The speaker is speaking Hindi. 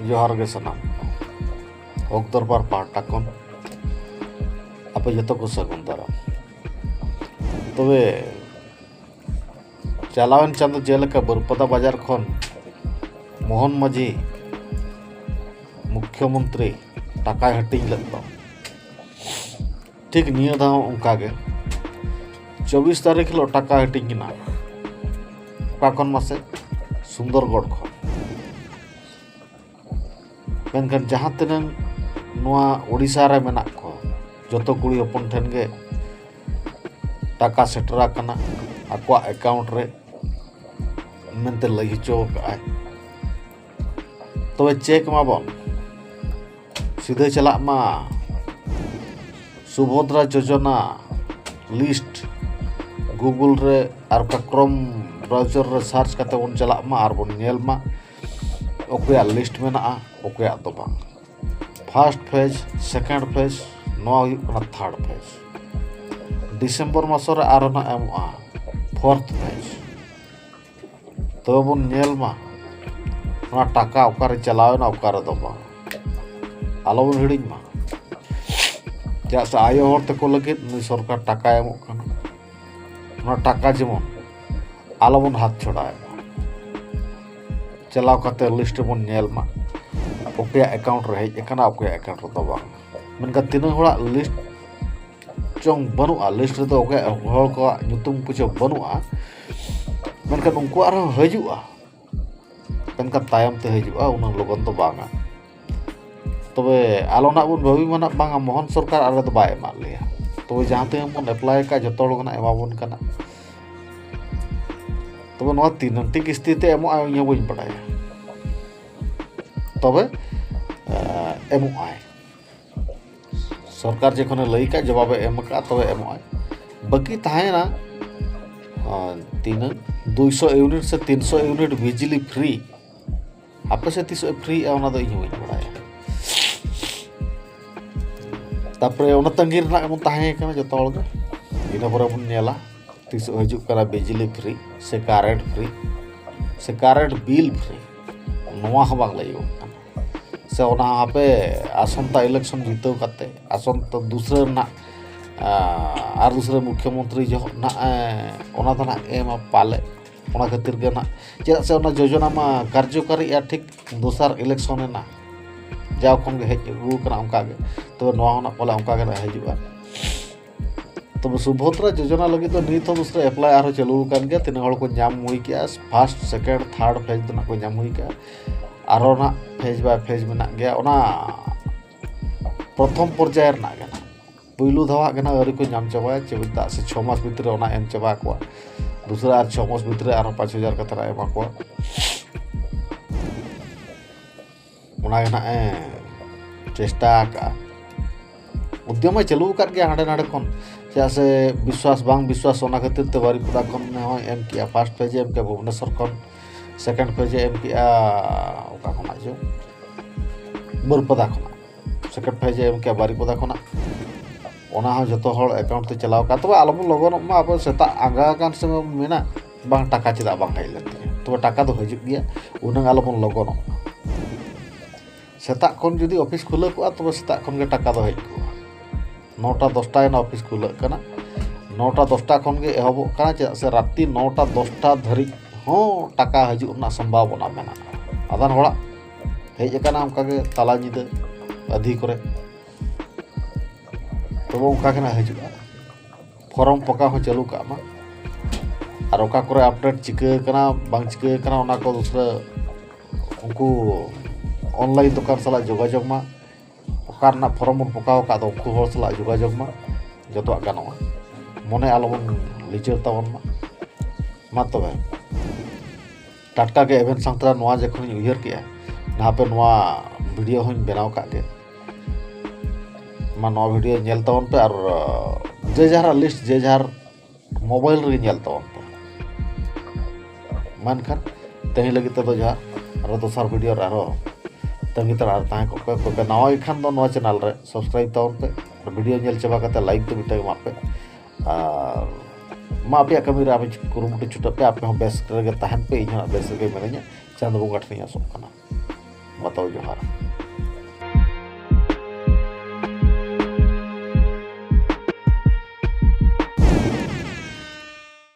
जोहार गे सनम हक दरबार पाहटा खन आपे जतो को सगुन दाराम तबे चलावन चांदो जेलका बरपदा बाजार खन मोहन माझी मुख्यमंत्री टाका हटिंग लेद दो ठीक निया दाव उनका गे 24 तारीख लो टाका हटिंग किना ओका खन मासे सुंदरगढ़ खन मेनखान जहाँ तिनंग नोआ ओडिशा रे मेनाक को जतो कुड़ी हपन ठेन गे टाका सेटरा कना आकवा अकाउंट रे मेनते लई हचो काय तबे चेक माबन सीधे चला मा सुभद्रा योजना लिस्ट गूगल रे आर क्रोम ब्राउजर रे सर्च करते बन चला मा आर बन नेल मा ओकया लिस्ट में ना ओकया तो बांग फर्स्ट फेज सेकेंड फेज नोआ हुई कना थर्ड फेज डिसेंबर मास रे आरो ना एमआ फोर्थ फेज तो बन नेल मा ना टाका ओकारे चलावे ना ओकारे दो बांग आलो बन हिडिंग मा जा से आयो होर ते को लगे नुई सरकार टाका एमो कना ना टाका जेमन आलो बन हाथ छोड़ाए चलाव करते लिस्ट बन नेल मा ओके अकाउंट रे हेज एकना ओके अकाउंट रे दो बांग मेनका तीना होड़ा लिस्ट चोंग बनुआ लिस्ट रे दो ओके होड़ को नुतुम पुचो बनुआ मेनका उनको आरो हजुआ मेनका तायम ते हजुआ उना लोगन तो बांगा तबे आलोना बन भावी माना बांगा मोहन सरकार आरे तो बाय मा लिया तबे जहां ते हम अप्लाई का जतो लोगना एमा बन कना तबे नोआ तीनटी किस्ती ते एमो आय इन बइन पड़ाया तबे एमो आय सरकार जेखने लई का जवाब एम का तबे एमो आय बाकी ताहेना तीन 200 यूनिट से 300 यूनिट बिजली फ्री आपे से 300 फ्री ओना दो इन बइन पड़ाया तापरे ओना तंगीर ना एमन ताहे कना जतो हळ गे इना परे बन नेला तीस हजु करा बिजली फ्री से कारेंट फ्री से कारेंट बिल फ्री नोआ ह बांग लइयो से ओना आपे आसंता इलेक्शन जीतो करते आसंता दूसरे ना आर दूसरे मुख्यमंत्री जो ना ओना तो ना एम पाले ओना खातिर के ना चेदा से ओना योजना मा कार्यकारी या ठीक दूसर इलेक्शन ना जाओ खन गे हेज गु कना उनका गे तो नोआ ना पाले उनका गे हजुआ तब सुभद्रा योजना लगे तो नीत दूसरे एप्लाई आरो चालू कान गया तीन हड़ को नाम हुई क्या फर्स्ट सेकेंड थर्ड फेज तो ना को नाम हुई क्या आरो ना फेज बाय फेज में ना गया ओना प्रथम पर्याय ना गना पुइलु धावा गना अरी को नाम चबाय चेबता से 6 मास भीतर ओना एम चबा को दूसरा 6 मास भीतर आरो 5000 का तरह एमा को ओना गना चेष्टा का उद्यम चालू कर गया हाडे नाडे खन से विश्वास बांग विश्वास ओना खातिर ते बारीपदा खन हो एम किया फर्स्ट फेज एम के भुवनेश्वर खन सेकंड फेज एम किया ओका खना जो बरपदा खना सेकंड फेज एम के बारीपदा खना ओना हो जतो हळ अकाउंट ते चलाव का तबे आलम लगन मा अब सेता आंगा कान से मेना बांग टाका चिदा बांग हाइले तबे टाका दो हजु गया उनंग आलम लगन सेता खन जदी ऑफिस खुले को तबे सेता खन गे टाका दो हज 9टा 10टा ऑफिस खुलक कना 9टा 10टा खन गे एहबो कना चे से राति 9टा 10टा धरी हो टाका हजु ना संभावना मेना आदान होड़ा हेज कना उनका गे ताला निद अधि करे तो उनका के ना हजु फॉर्म पका हो चालू का मा और ओका करे अपडेट चिका कना बांग चिका कना ओना को दूसरा उनको ऑनलाइन दुकान सला जोगाजोग मा ओकारना फॉर्म बन पकाव का दो को हर सला जोगाजोग मा जतो गानोआ मने आलोबन लिचर तावन मा तबे टाटका के इवेंट संतरा नोआ जखन उयहर किया ना पे नोआ वीडियो हों बनाव का के मा नोआ वीडियो नेल तावन पे और जे जहार लिस्ट जे जहार मोबाइल रे नेल तावन पे मानखान तही लगी तो जहार और दोसर वीडियो रो तंगी तरह ताहे को नवा खान दो नवा चैनल रे सब्सक्राइब तावन पे वीडियो नेल चबा करते लाइक तो बिटा मा पे मा पे कमी रे आप कुरुमुटु छुटा पे आप बेस रे तहन पे इन बेस रे मेरेኛ चांद बोंगा ठनिया सब कना। ᱢᱟᱛᱟᱣ ᱡᱚᱦᱟᱨ।